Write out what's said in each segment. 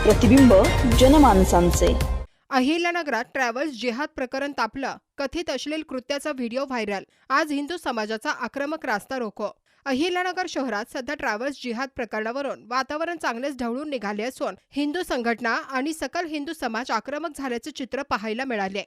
प्रतिबिंब जनमानसांचे। अहिल्यानगरात ट्रॅव्हल्स जिहाद प्रकरण तापलं, कथित अश्लील कृत्याचा व्हिडिओ व्हायरल। आज हिंदू समाजाचा आक्रमक रास्ता रोको। अहिल्यानगर शहरात सध्या ट्रॅव्हल्स जिहाद प्रकरणावरून वातावरण चांगलेच ढवळून निघाले असून हिंदू संघटना आणि सकल हिंदू समाज आक्रमक झाल्याचे चित्र पाहायला मिळाले।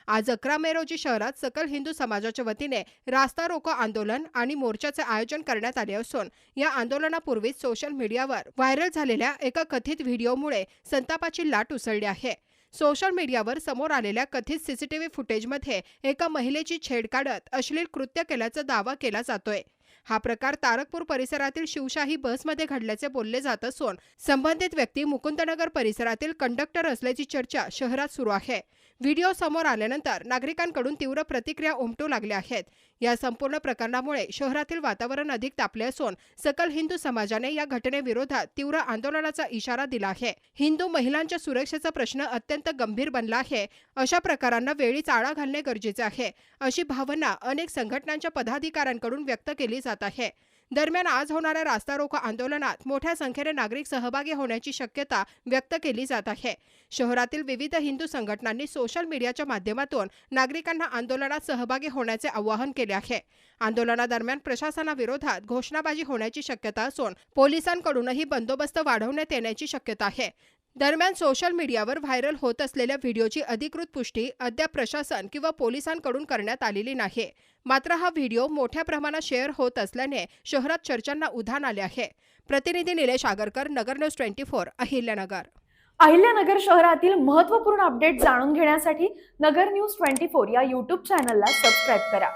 आज 11 मे रोजी शहरात सकल हिंदू समाजाच्या वतीने रास्ता रोको आंदोलन आणि मोर्चाचे आयोजन करण्यात आले असून या आंदोलनापूर्वीच सोशल मीडियावर व्हायरल झालेल्या एका कथित व्हिडिओमुळे संतापाची लाट उसळली आहे। सोशल मीडियावर समोर आलेल्या कथित सीसीटीव्ही फुटेजमध्ये एका महिलेची छेड काढत अश्लील कृत्य केल्याचा दावा केला जातोय। हा प्रकार तारकपूर परिसरातील शिवशाही बसमध्ये घडल्याचे बोलले जात असून संबंधित व्यक्ती मुकुंदनगर परिसरातील कंडक्टर असल्याची चर्चा शहरात सुरू आहे। व्हिडिओ समोर आल्यानंतर नागरिकांकडून तीव्र प्रतिक्रिया उमटू लागल्या आहेत। या संपूर्ण प्रकरणामुळे शहरातील वातावरण अधिक तापले असून सकल हिंदू समाजाने या घटनेविरोधात तीव्र आंदोलनाचा इशारा दिला आहे। हिंदू महिलांच्या सुरक्षेचा प्रश्न अत्यंत गंभीर बनला आहे। अशा प्रकारांना वेळीच आळा घालणे गरजेचे आहे, अशी भावना अनेक संघटनांच्या पदाधिकाऱ्यांकडून व्यक्त केली जात आहे। दरम्यान आज होणाऱ्या रास्ता रोको आंदोलनात मोठ्या संख्येने नागरिक सहभागी होण्याची शक्यता व्यक्त केली जात आहे। शहरातील विविध हिंदू संघटनांनी सोशल मीडियाच्या माध्यमातून नागरिकांना आंदोलनात सहभागी होण्याचे आवाहन केले आहे। आंदोलनादरम्यान प्रशासनाविरोधात घोषणाबाजी होण्याची शक्यता असून पोलिसांकडूनही बंदोबस्त वाढवण्यात येण्याची शक्यता आहे। दरम्यान सोशल मीडियावर व्हायरल होत असलेल्या व्हिडिओची अधिकृत पुष्टी अद्याप प्रशासन किंवा पोलिसांकडून करण्यात आलेली नाही। मात्र हा व्हिडिओ मोठ्या प्रमाणात शेअर होत असल्याने शहरात चर्चांना उधाण आले आहे। प्रतिनिधी निलेश आगरकर, नगर न्यूज 24, अहिल्यानगर। अहिल्यानगर शहरातील महत्त्वपूर्ण अपडेट जाणून घेण्यासाठी नगर न्यूज 24 या यूट्यूब चॅनलला सबस्क्राईब करा।